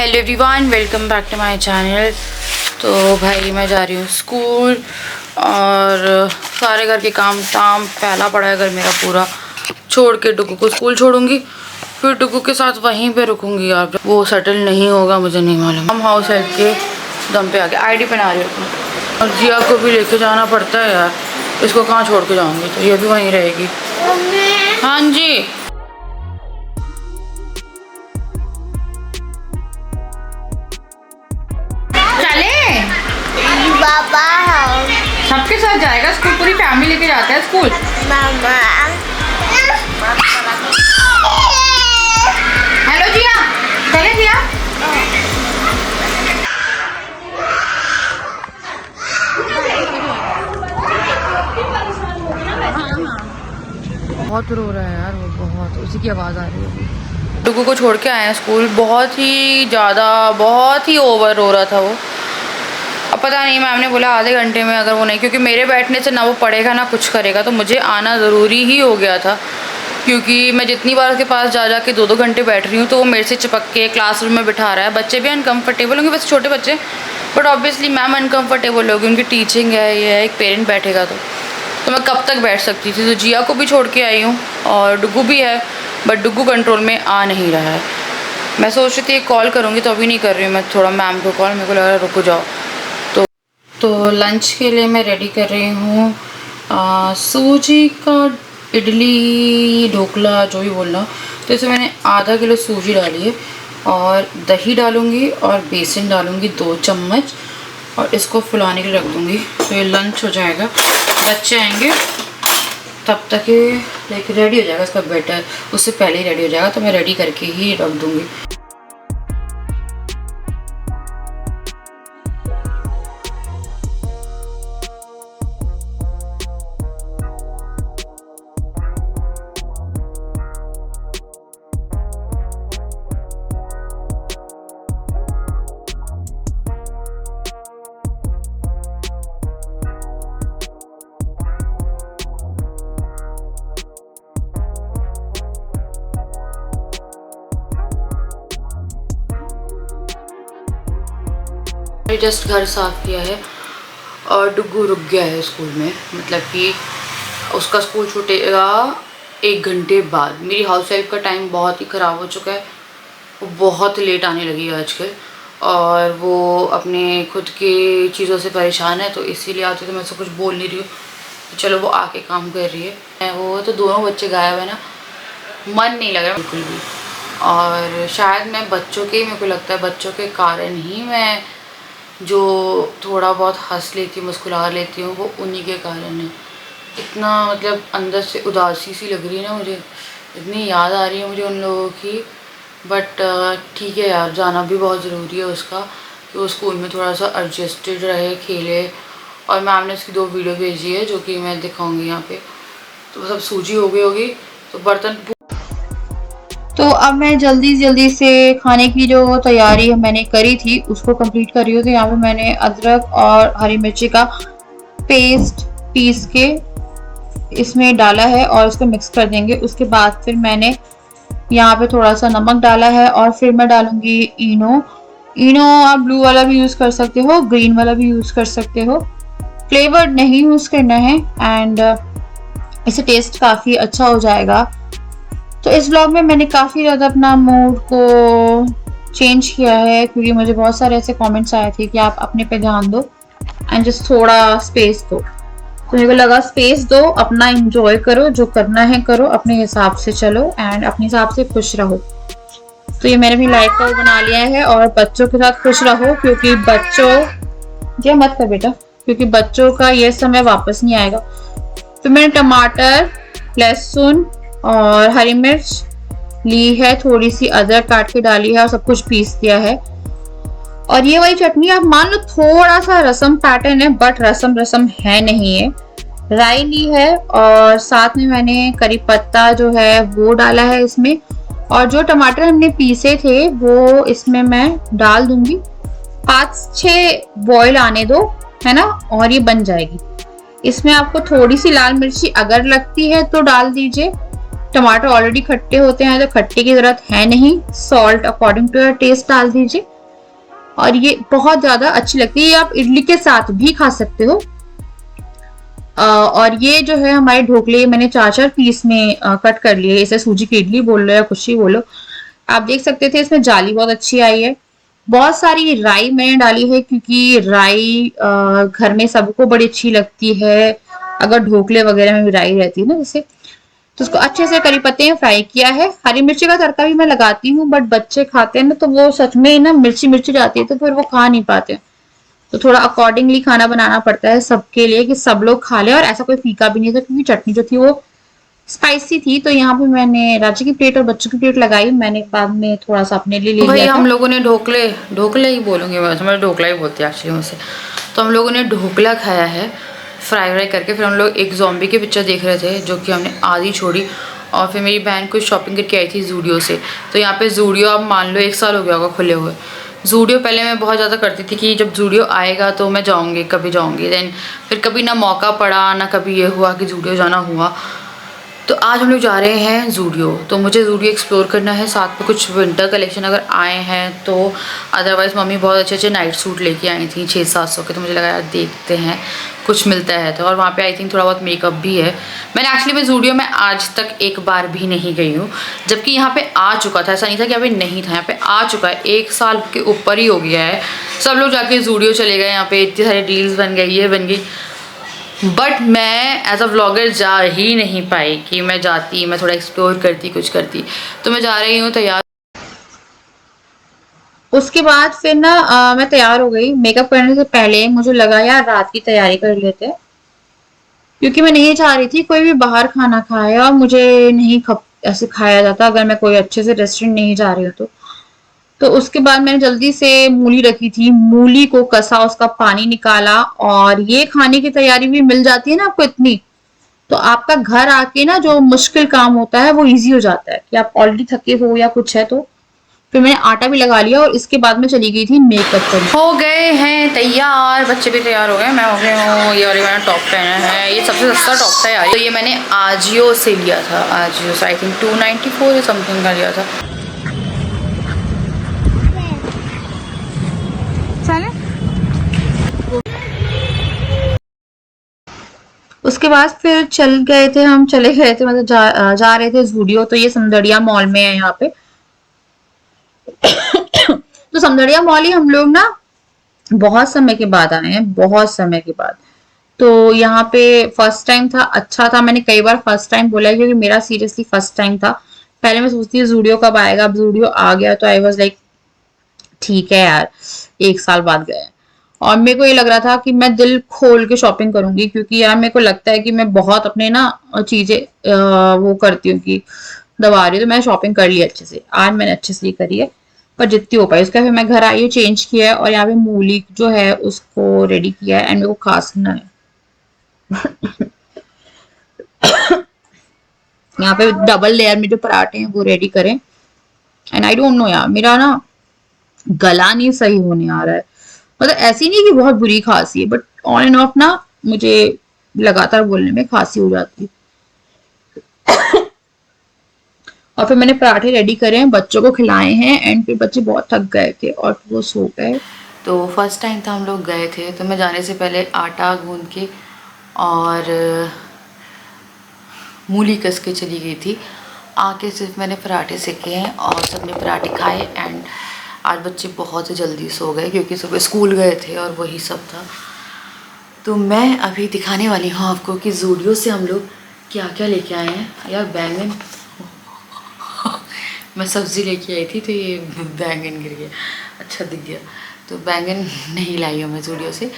Hello everyone, welcome back to my channel. तो भाई मैं जा रही हूँ स्कूल और सारे घर के काम फैला पड़ा है घर मेरा पूरा। छोड़ के डुगू को स्कूल छोड़ूंगी, फिर डुगू के साथ वहीं पे रुकूंगी यार। वो सेटल नहीं होगा मुझे नहीं मालूम। हम हाउस हेल्प के दम पे आके आईडी बना रही हूँ और जिया को भी लेके जाना पड़ता है यार। इसको कहाँ छोड़ के जाऊँगी, तो ये भी वहीं रहेगी। हाँ जी सबके साथ जाएगा स्कूल, पूरी फैमिली लेके जाता है स्कूल। मामा हेलो जिया, चले जिया। बहुत रो रहा है यार वो, बहुत उसी की आवाज़ आ रही है। डुगू को छोड़ के आए हैं स्कूल, बहुत ही ओवर रो रहा था वो। अब पता नहीं, मैम ने बोला आधे घंटे में अगर वो नहीं, क्योंकि मेरे बैठने से ना वो पढ़ेगा ना कुछ करेगा, तो मुझे आना ज़रूरी ही हो गया था। क्योंकि मैं जितनी बार उसके पास जा के 2-2 घंटे बैठ रही हूँ तो वो मेरे से चिपक के क्लासरूम में बिठा रहा है। बच्चे भी अनकम्फर्टेबल होंगे, वैसे छोटे बच्चे, बट ऑब्वियसली मैम अनकम्फर्टेबल होगी, उनकी टीचिंग है, ये है, एक पेरेंट बैठेगा तो मैं कब तक बैठ सकती थी। तो जिया को भी छोड़ के आई हूँ और डुगू भी है, बट डुगू कंट्रोल में आ नहीं रहा है। मैं सोच रही थी एक कॉल करूँगी, तो अभी नहीं कर रही हूँ मैं, थोड़ा मैम को कॉल, मेरे को लग रहा है रुको जाओ। तो लंच के लिए मैं रेडी कर रही हूँ सूजी का इडली ढोकला, जो भी बोलना। तो इसमें मैंने आधा किलो सूजी डाली है और दही डालूँगी और बेसन डालूँगी 2 चम्मच, और इसको फुलाने के लिए रख दूँगी। तो ये लंच हो जाएगा, बच्चे आएंगे तब तक ये लाइक रेडी हो जाएगा इसका बैटर, उससे पहले ही रेडी हो जाएगा, तो मैं रेडी करके ही रख दूँगी। जस्ट घर साफ़ किया है और डुगू रुक गया है स्कूल में, मतलब कि उसका स्कूल छूटेगा 1 घंटे बाद। मेरी हाउस हेल्प का टाइम बहुत ही ख़राब हो चुका है, वो बहुत लेट आने लगी है आजकल, और वो अपने खुद की चीज़ों से परेशान है, तो इसीलिए आती तो मैं उससे कुछ बोल नहीं रही हूँ, तो चलो वो आके काम कर रही है। वो तो दोनों बच्चे गायब है ना, मन नहीं लग रहा बिल्कुल भी। और शायद मैं बच्चों के ही, मेरे को लगता है बच्चों के कारण ही मैं जो थोड़ा बहुत हंस लेती हूँ, मुस्कुरा लेती हूँ, वो उन्हीं के कारण है। इतना मतलब अंदर से उदासी सी लग रही है ना मुझे, इतनी याद आ रही है मुझे उन लोगों की। बट ठीक है यार, जाना भी बहुत ज़रूरी है उसका, कि वो स्कूल में थोड़ा सा एडजस्टेड रहे, खेले। और मैम ने उसकी 2 वीडियो भेजी है जो कि मैं दिखाऊँगी यहाँ पे। तो सब सूजी हो गई होगी, तो बर्तन। तो अब मैं जल्दी से खाने की जो तैयारी मैंने करी थी उसको कंप्लीट कर रही हूँ। तो यहाँ पे मैंने अदरक और हरी मिर्ची का पेस्ट पीस के इसमें डाला है और इसको मिक्स कर देंगे। उसके बाद फिर मैंने यहाँ पे थोड़ा सा नमक डाला है और फिर मैं डालूंगी इनो आप ब्लू वाला भी यूज़ कर सकते हो, ग्रीन वाला भी यूज़ कर सकते हो, फ्लेवर्ड नहीं यूज़ करना है। एंड इससे टेस्ट काफ़ी अच्छा हो जाएगा। तो इस ब्लॉग में मैंने काफ़ी ज़्यादा अपना मूड को चेंज किया है, क्योंकि मुझे बहुत सारे ऐसे कमेंट्स आए थे कि आप अपने पे ध्यान दो एंड जस्ट थोड़ा स्पेस दो। तो मेरे को लगा स्पेस दो, अपना एंजॉय करो, जो करना है करो, अपने हिसाब से चलो एंड अपने हिसाब से खुश रहो। तो ये मैंने अपनी लाइफ का बना लिया है, और बच्चों के साथ खुश रहो, क्योंकि बच्चों ये मत कर बेटा, क्योंकि बच्चों का ये समय वापस नहीं आएगा। तो मैंने टमाटर, लहसुन और हरी मिर्च ली है, थोड़ी सी अदरक काट के डाली है और सब कुछ पीस दिया है। और ये वही चटनी, आप मान लो थोड़ा सा रसम पैटर्न है, बट रसम है नहीं है। राई ली है और साथ में मैंने करी पत्ता जो है वो डाला है इसमें, और जो टमाटर हमने पीसे थे वो इसमें मैं डाल दूंगी। 5-6 बॉयल आने दो, है ना, और ये बन जाएगी। इसमें आपको थोड़ी सी लाल मिर्ची अगर लगती है तो डाल दीजिए, टमाटर ऑलरेडी खट्टे होते हैं तो खट्टे की जरूरत है नहीं। Salt according to your taste डाल दीजिए और ये बहुत ज़्यादा अच्छी लगती है। ये आप इडली के साथ भी खा सकते हो। और ये जो है हमारे ढोकले मैंने 4-4 पीस में कट कर लिए। इसे सूजी की इडली बोल लो या कुछ ही बोलो। आप देख सकते थे इसमें जाली बहुत अच्छी आई है। बहुत सारी राई मैंने डाली है क्योंकि राई घर में सबको बड़ी अच्छी लगती है। अगर ढोकले वगैरह में भी राई रहती है ना जैसे, तो उसको अच्छे से करी पत्ते में फ्राई किया है। हरी मिर्ची का तड़का भी मैं लगाती हूँ, बट बच्चे खाते हैं ना तो वो सच में ना मिर्ची मिर्ची जाती है तो फिर वो खा नहीं पाते। तो थोड़ा अकॉर्डिंगली खाना बनाना पड़ता है सबके लिए कि सब लोग खा ले। और ऐसा कोई फीका भी नहीं था क्योंकि चटनी जो थी वो स्पाइसी थी। तो यहाँ पे मैंने राजा की प्लेट और बच्चों की प्लेट लगाई, मैंने बाद में थोड़ा सा अपने लिए ले भाई लिया हम था। लोगों ने ढोकले ढोकले ही बोलूँगी मैं, समझ ढोकला ही बोलती है एक्चुअली मुझसे। तो हम लोगों ने ढोकला खाया है फ्राई व्राई करके। फिर हम लोग एक ज़ॉम्बी की पिक्चर देख रहे थे जो कि हमने आधी छोड़ी। और फिर मेरी बहन कुछ शॉपिंग करके आई थी ज़ूडियो से। तो यहाँ पे ज़ूडियो आप मान लो 1 साल हो गया होगा खुले हुए। ज़ूडियो पहले मैं बहुत ज़्यादा करती थी कि जब ज़ूडियो आएगा तो मैं जाऊँगी, कभी जाऊँगी। देन फिर कभी ना मौका पड़ा ना कभी ये हुआ कि ज़ूडियो जाना हुआ। तो आज हम लोग जा रहे हैं ज़ूडियो। तो मुझे ज़ूडियो एक्सप्लोर करना है, साथ में कुछ विंटर कलेक्शन अगर आए हैं तो। अदरवाइज़ मम्मी बहुत अच्छे अच्छे नाइट सूट लेके आई थी 600-700 के। तो मुझे लगा यार देखते हैं कुछ मिलता है तो। और वहाँ पे आई थिंक थोड़ा बहुत मेकअप भी है। मैंने एक्चुअली मैं ज़ूडियो में आज तक एक बार भी नहीं गई हूँ, जबकि यहाँ पे आ चुका था। ऐसा नहीं था कि यहाँ पे नहीं था, यहाँ पे आ चुका है। 1 साल के ऊपर ही हो गया है। सब लोग जाके ज़ूडियो चले गए, यहाँ पे इतनी सारी डील्स बन गई, ये बन गई। बट मैं एज अ व्लॉगर जा ही नहीं पाई कि मैं जाती, मैं थोड़ा एक्सप्लोर करती, कुछ करती। तो मैं जा रही हूँ तैयार। उसके बाद फिर ना मैं तैयार हो गई। मेकअप करने से पहले मुझे लगा यार रात की तैयारी कर लेते हैं, क्योंकि मैं नहीं चाह रही थी कोई भी बाहर खाना खाए और मुझे नहीं ऐसे खाया जाता अगर मैं कोई अच्छे से रेस्टोरेंट नहीं जा रही हूँ तो। तो उसके बाद मैंने जल्दी से मूली रखी थी, मूली को कसा, उसका पानी निकाला। और ये खाने की तैयारी भी मिल जाती है ना आपको इतनी, तो आपका घर आके ना जो मुश्किल काम होता है वो इजी हो जाता है कि आप ऑलरेडी थके हो या कुछ है तो। फिर मैंने आटा भी लगा लिया और इसके बाद में चली गई थी मेकअप करने। हो गए हैं तैयार, बच्चे भी तैयार हो गए, मैं हो गई हूँ। ये वाली मैंने टॉप पहना है, ये सबसे सस्ता टॉप था यार। तो ये मैंने आजियो से लिया था, आजियो से आई थिंक 294 या समथिंग का लिया था। उसके बाद फिर चले गए थे मतलब जा रहे थे ज़ूडियो। तो ये समदड़िया मॉल में है यहाँ पे। तो समदड़िया मॉल ही हम लोग ना बहुत समय के बाद आए हैं, बहुत समय के बाद। तो यहाँ पे फर्स्ट टाइम था, अच्छा था। मैंने कई बार फर्स्ट टाइम बोला है क्योंकि मेरा सीरियसली फर्स्ट टाइम था। पहले मैं सोचती थी ज़ूडियो कब आएगा, अब ज़ूडियो आ गया तो आई वाज लाइक ठीक है यार, 1 साल बाद गए। और मेरे को ये लग रहा था कि मैं दिल खोल के शॉपिंग करूंगी, क्योंकि यार मेरे को लगता है कि मैं बहुत अपने ना चीजें वो करती हूँ कि दबा रही हूँ। तो मैंने शॉपिंग कर ली अच्छे से, आज मैंने अच्छे से ही करी है पर जितनी हो पाई। उसका फिर मैं घर आई हूँ, चेंज किया है और यहाँ पे मूली जो है उसको रेडी किया है एंड मेरे को खासना है। यहाँ पे डबल लेयर में जो पराठे हैं वो रेडी करें। एंड आई डोंट नो यार, मेरा ना गला नहीं सही होने आ रहा है। मतलब ऐसी नहीं कि बहुत बुरी खांसी है, बट ऑन एंड ऑफ ना मुझे लगातार बोलने में खांसी हो जाती है। और फिर मैंने पराठे रेडी करे हैं, बच्चों को खिलाए हैं एंड फिर बच्चे बहुत थक गए थे और वो सो गए। तो फर्स्ट टाइम था हम लोग गए थे, तो मैं जाने से पहले आटा गूंद के और मूली कस के चली गई थी। आके सिर्फ मैंने पराठे सेके हैं और सबने पराठे खाए। एंड आज बच्चे बहुत जल्दी सो गए क्योंकि सुबह स्कूल गए थे और वही सब था। तो मैं अभी दिखाने वाली हूँ आपको कि ज़ूडियो से हम लोग क्या क्या लेके आए हैं। यार बैंगन मैं सब्ज़ी लेके आई थी तो ये बैंगन गिर गया, अच्छा दिख गया। तो बैंगन नहीं लाई हूँ मैं ज़ूडियो से।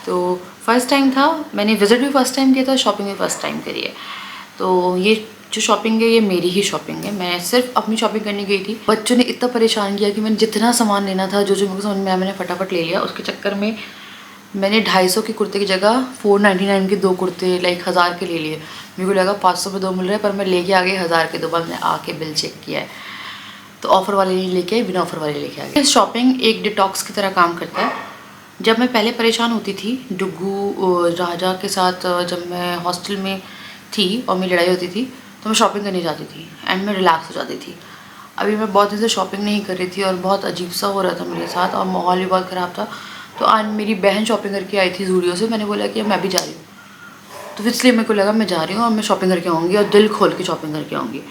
तो फर्स्ट टाइम था, मैंने विज़िट भी फर्स्ट टाइम किया था, शॉपिंग भी फर्स्ट टाइम करी है। तो ये जो शॉपिंग है ये मेरी ही शॉपिंग है, मैं सिर्फ अपनी शॉपिंग करने गई थी। बच्चों ने इतना परेशान किया कि मैंने जितना सामान लेना था, जो जो मेरे को समझ में आया मैंने फटाफट ले लिया। उसके चक्कर में मैंने 250 की कुर्ते की जगह 499 के 2 कुर्ते लाइक 1000 के ले लिए। मेरे को लगा 500 में 2 मिल रहे हैं, पर मैं लेके आ गई 1000 के 2। बाद मैंने आके बिल चेक किया है तो ऑफ़र वाले नहीं लेके आए, बिना ऑफ़र वाले लेके आ गए। शॉपिंग एक डिटॉक्स की तरह काम करता है। जब मैं पहले परेशान होती थी डुगू राजा के साथ, जब मैं हॉस्टल में थी और मेरी लड़ाई होती थी तो मैं शॉपिंग करने जाती थी एंड मैं रिलैक्स हो जाती थी। अभी मैं बहुत दिन से शॉपिंग नहीं कर रही थी और बहुत अजीब सा हो रहा था मेरे साथ और माहौल भी बहुत ख़राब था। तो आज मेरी बहन शॉपिंग करके आई थी ज़ूडियो से, मैंने बोला कि मैं भी जा रही हूँ, तो इसलिए मेरे को लगा मैं जा रही हूँ और मैं शॉपिंग करके आऊँगी और दिल खोल के शॉपिंग करके आऊँगी।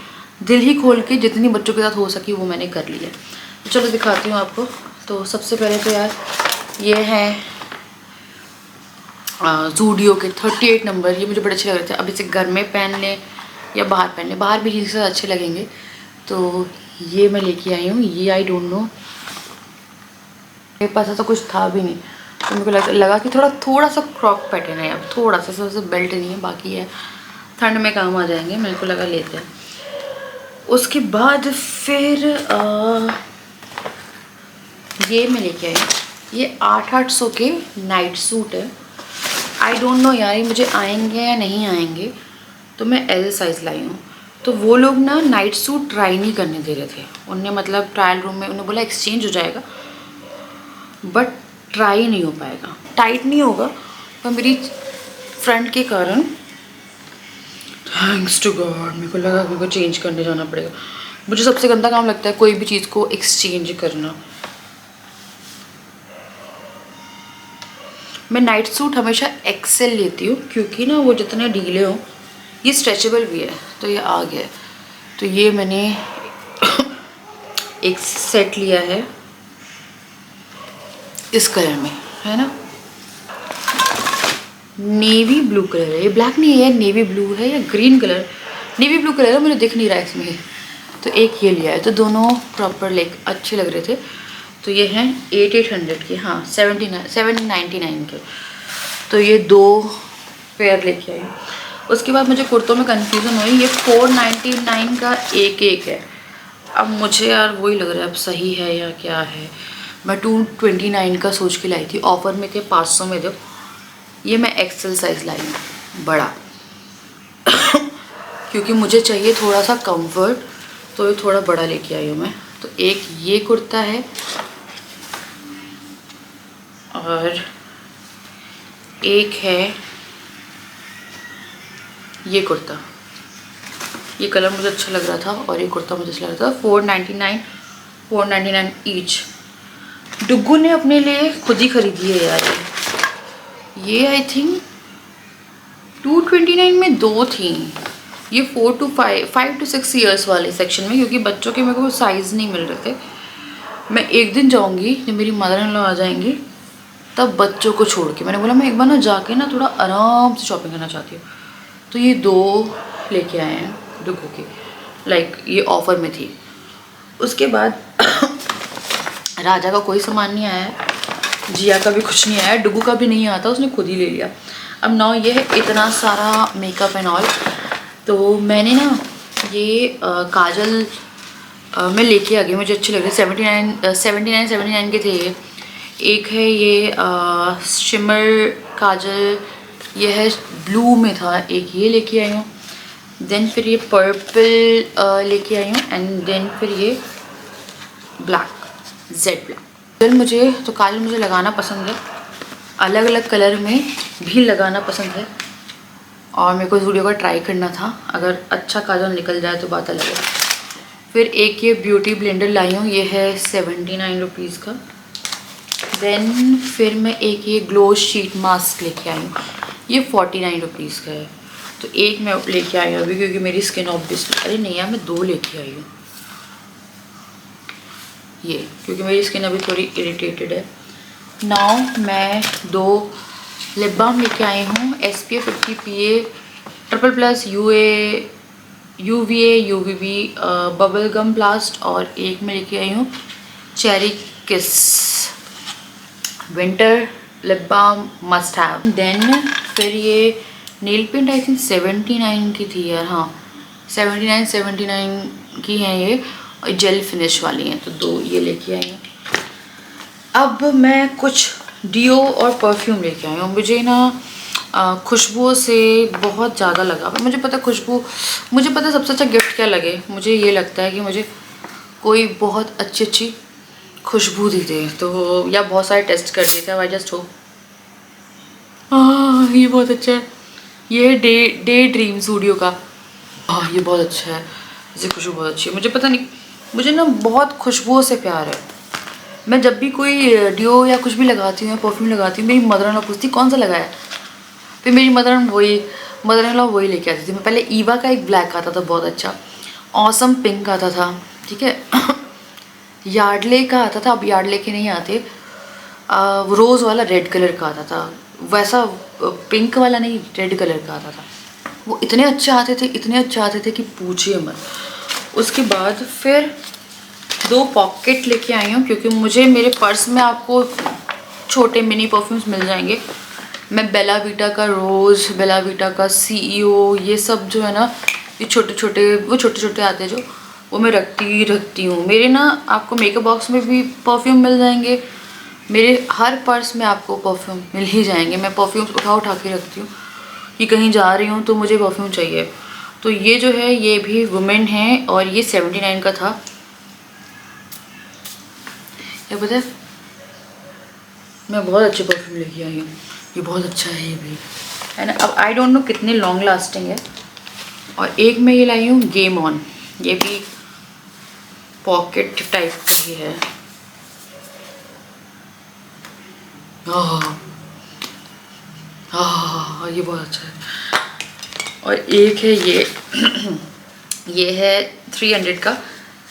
दिल ही खोल के जितनी बच्चों के साथ हो सकी वो मैंने कर ली है। तो चलो दिखाती हूँ आपको। तो सबसे पहले तो यार ये हैं ज़ूडियो के 38 नंबर। ये मुझे बड़े अच्छे लग रहे थे। अब इसे घर में पहन लें या बाहर पहन लें, बाहर भी जीन्स के साथ अच्छे लगेंगे। तो ये मैं लेके आई हूँ। ये आई डोंट नो, मेरे पास ऐसा कुछ था भी नहीं, तो मेरे को लगा कि थोड़ा सा क्रॉप पैटर्न है, अब थोड़ा सा, सबसे बेल्ट नहीं है, बाकी है ठंड में काम आ जाएंगे, मेरे को लगा लेते हैं। उसके बाद फिर ये मैं लेके आई, ये 800 के नाइट सूट है। आई डोंट नो यार ये मुझे आएंगे या नहीं आएंगे, तो मैं एल साइज़ लाई हूँ। तो वो लोग ना नाइट सूट ट्राई नहीं करने दे रहे थे, उनने मतलब ट्रायल रूम में उन्होंने बोला एक्सचेंज हो जाएगा बट ट्राई नहीं हो पाएगा, टाइट नहीं होगा। पर मेरी फ्रेंड के कारण थैंक्स टू गॉड मेरे को लगा मेरे को चेंज करने जाना पड़ेगा। मुझे सबसे गंदा काम लगता है कोई भी चीज़ को एक्सचेंज करना। मैं नाइट सूट हमेशा एक्सेल लेती हूँ क्योंकि ना वो जितने ढीले हों, ये स्ट्रेचेबल भी है, तो ये आ गया। तो ये मैंने एक सेट लिया है इस कलर में, है ना, नेवी ब्लू कलर है, ये ब्लैक नहीं है, नेवी ब्लू है या green colour, navy blue colour है, मुझे दिख नहीं रहा है इसमें। तो एक ये लिया है, तो दोनों प्रॉपर लाइक अच्छे लग रहे थे। तो ये हैं 800 के, हाँ 799 के। तो ये 2 पेयर लेके आई। उसके बाद मुझे कुर्तों में कन्फ्यूज़न हुई, ये 499 का एक है। अब मुझे यार वही लग रहा है अब सही है या क्या है। मैं 229 का सोच के लाई थी, ऑफ़र में थे 500 में दो। ये मैं एक्सेल साइज़ लाई हूँ बड़ा क्योंकि मुझे चाहिए थोड़ा सा कंफर्ट, तो ये थोड़ा बड़ा लेके आई हूँ मैं। तो एक ये कुर्ता है और एक है ये कुर्ता। ये कलर मुझे अच्छा लग रहा था और ये कुर्ता मुझे अच्छा लग रहा था। 499 ईच। डुग्गू ने अपने लिए खुद ही खरीदी है यार। ये आई थिंक 229 में 2 थी। ये 5 to 6 ईयर्स वाले सेक्शन में, क्योंकि बच्चों के मेरे को साइज़ नहीं मिल रहे थे। मैं एक दिन जाऊंगी जब मेरी मदर इन लॉ आ जाएंगी तब बच्चों को छोड़ के। मैंने बोला मैं एक बार ना जाके ना थोड़ा आराम से शॉपिंग करना चाहती हूँ। तो ये 2 लेके आए हैं डुग्गू के, लाइक ये ऑफ़र में थी। उसके बाद राजा का कोई सामान नहीं आया है, जिया का भी कुछ नहीं आया, डुग्गू का भी नहीं आता, उसने खुद ही ले लिया। अब ना ये है इतना सारा मेकअप एंड ऑल। तो मैंने ना ये काजल मैं लेके आ गई, मुझे अच्छे लग रहे। 79 के थे ये। एक है ये शिमर काजल, ये है ब्लू में था, एक ये लेके आई हूँ। देन फिर ये पर्पल लेके आई हूँ एंड देन फिर ये ब्लैक, जेड ब्लैक। काजल मुझे लगाना पसंद है, अलग अलग कलर में भी लगाना पसंद है और मेरे को ज़ूडियो का ट्राई करना था। अगर अच्छा काजल निकल जाए तो बात अलग है। फिर एक ये ब्यूटी ब्लेंडर लाई हूँ, ये है 79 रुपीज़ का। देन फिर मैं एक ये ग्लो शीट मास्क लेके आई हूँ, ये 49 रुपीज़ का है। तो एक मैं लेके आई हूँ अभी क्योंकि मेरी स्किन ऑब्वियसली, अरे नहीं यार मैं 2 लेके आई हूँ ये, क्योंकि मेरी स्किन अभी थोड़ी इरिटेटेड है। नाउ मैं 2 लिप बाम लेके आई हूँ, SPF 50 PA ++ UVA UVB bubble gum blast. और एक मैं लेके आई हूँ cherry kiss winter lip balm must have. Then फिर ये नेल पेंट आई थिंक 79 की थी यार, हाँ 79 की हैं ये, और जेल फिनिश वाली हैं। तो 2 ये लेके आई हूँ। अब मैं कुछ डियो और परफ्यूम लेके आई हूँ। मुझे ना खुशबुओं से बहुत ज़्यादा लगा। मुझे पता खुशबू, मुझे पता सबसे अच्छा गिफ्ट क्या लगे, मुझे ये लगता है कि मुझे कोई बहुत अच्छी खुशबू दी दे। तो या बहुत सारे टेस्ट कर दिए थे, आई जस्ट होप। ये बहुत अच्छा है, ये डे ड्रीम ज़ूडियो का। ये बहुत अच्छा है, इसकी खुशबू बहुत अच्छी है। मुझे पता नहीं, मुझे ना बहुत खुशबुओं से प्यार है। मैं जब भी कोई डियो या कुछ भी लगाती हूँ या परफ्यूम लगाती हूँ, मेरी मदर इन लॉ पूछती कौन सा लगाया, फिर मेरी मदर इन लॉ वही लेके आती थी। मैं पहले ईवा का एक ब्लैक आता था बहुत अच्छा, ऑसम पिंक आता था, ठीक है यार्डले का आता था, अब यार्डले के नहीं आते, रोज़ वाला रेड कलर का आता था, वैसा पिंक वाला नहीं, रेड कलर का आता था। वो इतने अच्छे आते थे, इतने अच्छे आते थे कि पूछिए मत। उसके बाद फिर 2 पॉकेट लेके आई हूँ, क्योंकि मुझे मेरे पर्स में आपको छोटे मिनी परफ्यूम्स मिल जाएंगे। मैं बेला वीटा का रोज़, बेला वीटा का CEO, ये सब जो है ना, ये छोटे छोटे आते हैं जो, वो मैं रखती हूँ। मेरे ना आपको मेकअप बॉक्स में भी परफ्यूम मिल जाएंगे, मेरे हर पर्स में आपको परफ्यूम मिल ही जाएंगे। मैं परफ्यूम्स उठा के रखती हूँ कि कहीं जा रही हूँ तो मुझे परफ्यूम चाहिए। तो ये जो है ये भी वुमेन है और ये 79 का था। ये पता है मैं बहुत अच्छे परफ्यूम लेके आई हूँ, ये बहुत अच्छा है ये भी, है ना। अब आई डोंट नो कितने लॉन्ग लास्टिंग है। और एक मैं ये लाई हूँ गेम ऑन, ये भी पॉकेट टाइप की है। ये बहुत अच्छा है। और एक है ये ये है 300 का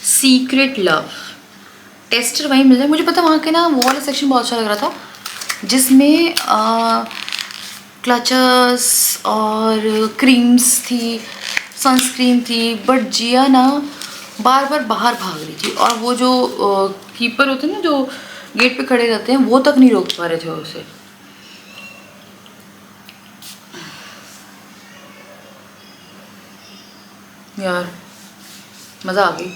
सीक्रेट लव टेस्टर, वहीं मिल जाए। मुझे पता वहाँ के ना वो वाला सेक्शन बहुत अच्छा लग रहा था, जिसमें क्लचर्स और क्रीम्स थी, सनस्क्रीन थी, बट जिया ना बार बार बाहर भाग रही थी, और वो जो कीपर होते हैं ना जो गेट पे खड़े रहते हैं, वो तक नहीं रोक पा रहे थे उसे। यार मज़ा आ गई,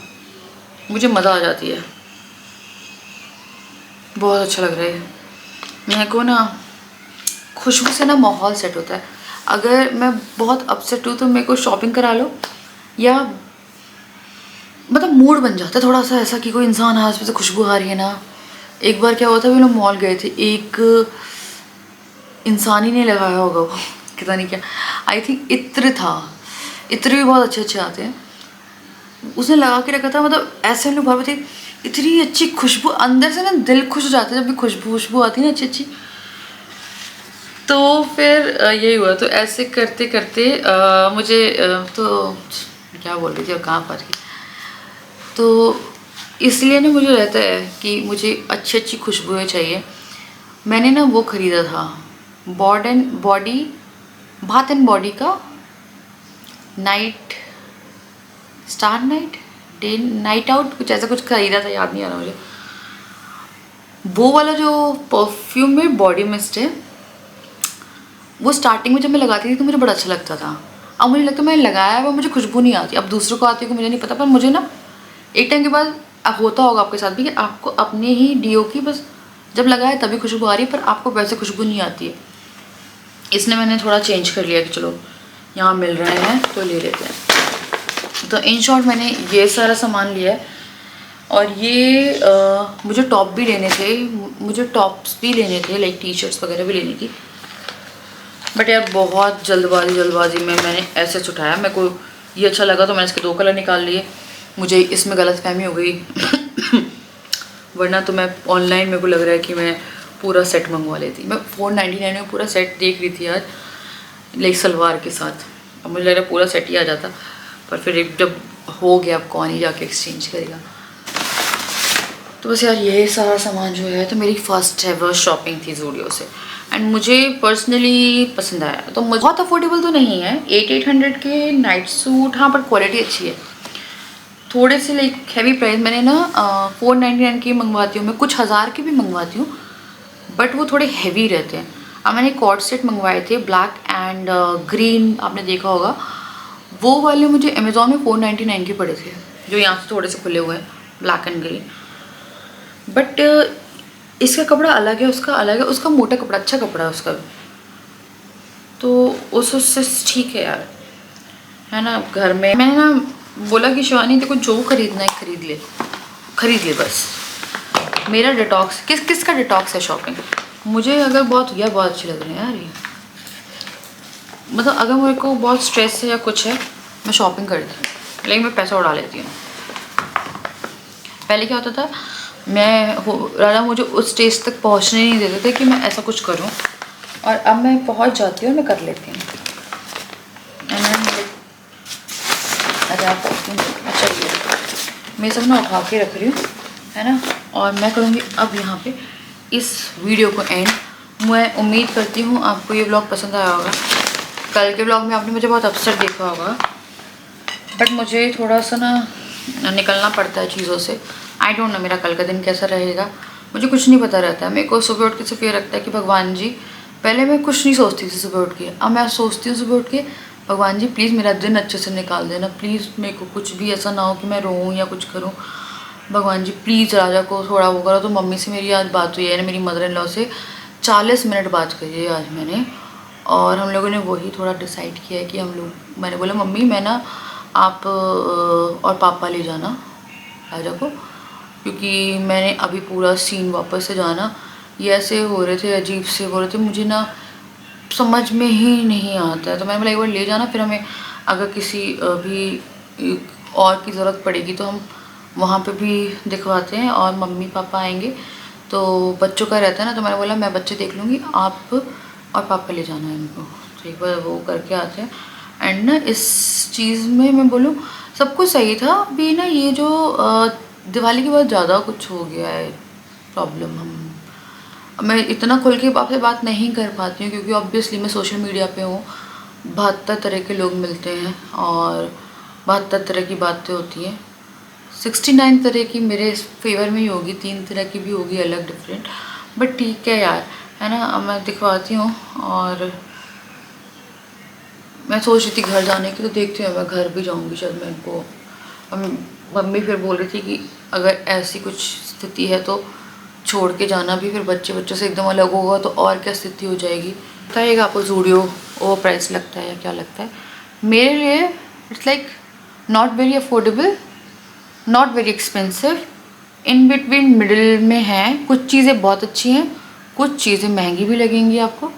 मुझे मज़ा आ जाती है, बहुत अच्छा लग रहा है। मेरे को ना खुशबू से ना माहौल सेट होता है। अगर मैं बहुत अपसेट हूँ तो मेरे को शॉपिंग करा लो, या मतलब मूड बन जाता है थोड़ा सा ऐसा कि कोई इंसान है आस-पास से खुशबू आ रही है ना। एक बार क्या हुआ था, भी लोग मॉल गए थे, एक इंसान ही नहीं लगाया होगा वो पता नहीं क्या, आई थिंक इत्र था, इत्र भी बहुत अच्छे अच्छे आते हैं, उसने लगा के रखा था। मतलब ऐसे लोग भाव थे, इतनी अच्छी खुशबू, अंदर से ना दिल खुश हो जाता है जब भी खुशबू आती है ना अच्छी अच्छी। तो फिर यही हुआ। तो ऐसे करते करते मुझे तो क्या बोल रही थी और कहाँ पर थी, तो इसलिए ना मुझे रहता है कि मुझे अच्छी अच्छी खुशबुएं चाहिए। मैंने ना वो ख़रीदा था बाथ एंड बॉडी का नाइट आउट, कुछ ऐसा कुछ खरीदा था, याद नहीं आ रहा मुझे। वो वाला जो परफ्यूम में बॉडी मिस्ट है, वो स्टार्टिंग में जब मैं लगाती थी तो मुझे बड़ा अच्छा लगता था। अब मुझे लगता है मैंने लगाया है वो, मुझे खुशबू नहीं आती। अब दूसरों को आती है को मुझे नहीं पता, पर मुझे ना एक टाइम के बाद, अब होता होगा आपके साथ भी, कि आपको अपने ही डीओ की बस जब लगाए तभी खुशबू आ रही है, पर आपको वैसे खुशबू नहीं आती है। इसने मैंने थोड़ा चेंज कर लिया कि चलो यहाँ मिल रहे हैं तो ले लेते हैं। तो इन शॉर्ट मैंने ये सारा सामान लिया है। और ये मुझे टॉप भी लेने थे, मुझे टॉप्स भी लेने थे, लाइक टी शर्ट्स वगैरह भी लेनी थी, बट यार बहुत जल्दबाजी में मैंने ऐसे उठाया। मेरे को ये अच्छा लगा तो मैंने इसके 2 कलर निकाल लिए। मुझे इसमें गलतफहमी हो गई वरना तो मैं ऑनलाइन मेरे को लग रहा है कि मैं पूरा सेट मंगवा लेती। मैं 499 में पूरा सेट देख रही थी यार, लाइक सलवार के साथ। अब मुझे लग रहा है पूरा सेट ही आ जाता, पर फिर जब हो गया अब कौन ही जाके एक्सचेंज करेगा। तो बस यार ये सारा सामान जो है, तो मेरी फर्स्ट एवर शॉपिंग थी ज़ूडियो से, एंड मुझे पर्सनली पसंद आया। तो मुझे बहुत अफोर्डेबल तो नहीं है, 800 के नाइट सूट, हाँ पर क्वालिटी अच्छी है। थोड़े से लाइक हैवी प्राइस, मैंने ना 499 की मंगवाती हूँ मैं, कुछ हज़ार की भी मंगवाती हूँ, बट वो थोड़े हैवी रहते हैं। अब मैंने कॉर्ड सेट मंगवाए थे ब्लैक एंड ग्रीन, आपने देखा होगा, वो वाले मुझे अमेज़ोन में 499 के पड़े थे, जो यहाँ से थोड़े से खुले हुए हैं, ब्लैक एंड ग्रीन। बट इसका कपड़ा अलग है, उसका अलग है, उसका मोटा कपड़ा, अच्छा कपड़ा है उसका, तो उससे ठीक है यार, है ना। घर में मैंने ना बोला कि शिवानी तेरे को जो खरीदना है खरीद ले बस। मेरा डिटॉक्स, किसका डिटॉक्स है शॉपिंग। मुझे अगर बहुत अच्छे लग रहे हैं यार ये, मतलब अगर मेरे को बहुत स्ट्रेस है या कुछ है, मैं शॉपिंग करती हूँ, लेकिन मैं पैसा उड़ा लेती हूँ। पहले क्या होता था, राजा मुझे उस स्टेज तक पहुंचने नहीं देते थे कि मैं ऐसा कुछ करूं, और अब मैं पहुंच जाती हूँ, मैं कर लेती हूँ। अच्छा ये मैं सब ना उठा के रख रही हूँ, है ना। और मैं करूँगी अब यहाँ पे इस वीडियो को एंड। मैं उम्मीद करती हूँ आपको ये व्लॉग पसंद आया होगा। कल के व्लॉग में आपने मुझे बहुत अपसेट देखा होगा, बट मुझे थोड़ा सा ना निकलना पड़ता है चीज़ों से। आई डोंट नो मेरा कल का दिन कैसा रहेगा, मुझे कुछ नहीं पता रहता है। मेरे को सुबह उठ के सिर्फ ये रखता है कि भगवान जी, पहले मैं कुछ नहीं सोचती थी सुबह उठ के, अब मैं सोचती हूँ सुबह उठ के भगवान जी प्लीज़ मेरा दिन अच्छे से निकाल देना, प्लीज़ मेरे को कुछ भी ऐसा ना हो कि मैं रोऊँ या कुछ करूँ। भगवान जी प्लीज़ राजा को थोड़ा वो करो। तो मम्मी से मेरी आज बात हुई है, मेरी मदर इन लॉ से 40 मिनट बात करी है आज मैंने, और हम लोगों ने वही थोड़ा डिसाइड किया है कि हम लोग, मैंने बोला मम्मी मैं ना आप और पापा ले जाना राजा को, क्योंकि मैंने अभी पूरा सीन वापस से जाना, ये ऐसे हो रहे थे, अजीब से हो रहे थे, मुझे ना समझ में ही नहीं आता है। तो मैंने बोला एक बार ले जाना, फिर हमें अगर किसी भी और की ज़रूरत पड़ेगी तो हम वहाँ पे भी दिखवाते हैं, और मम्मी पापा आएंगे तो बच्चों का रहता है ना, तो मैंने बोला मैं बच्चे देख लूँगी, आप और पापा ले जाना है इनको, तो एक बार वो करके आते हैं। एंड ना इस चीज़ में मैं बोलूँ सब कुछ सही था, अभी ना ये जो दिवाली के बाद ज़्यादा कुछ हो गया है प्रॉब्लम। मैं इतना खुल के आपसे बात नहीं कर पाती हूँ, क्योंकि ऑब्वियसली मैं सोशल मीडिया पे हूँ, 72 तरह के लोग मिलते हैं और 72 तरह की बातें होती हैं। 69 तरह की मेरे फेवर में ही होगी, 3 तरह की भी होगी अलग डिफरेंट, बट ठीक है यार, है ना। अब मैं दिखवाती हूँ, और मैं सोच रही थी घर जाने की, तो देखती हूँ मैं घर भी जाऊँगी शायद। मैं इनको मम्मी फिर बोल रही थी कि अगर ऐसी कुछ स्थिति है तो छोड़ के जाना भी, फिर बच्चों से एकदम अलग होगा तो और क्या स्थिति हो जाएगी। बताइएगा आपको ज़ूडियो ओवर प्राइस लगता है या क्या लगता है? मेरे लिए it's like not very affordable, not very expensive, in between middle में है। कुछ चीज़ें बहुत अच्छी हैं, कुछ चीज़ें महंगी भी लगेंगी आपको,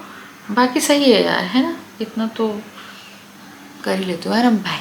बाकी सही है यार, है ना। इतना तो कर ही लेते हो यार हम। बाय।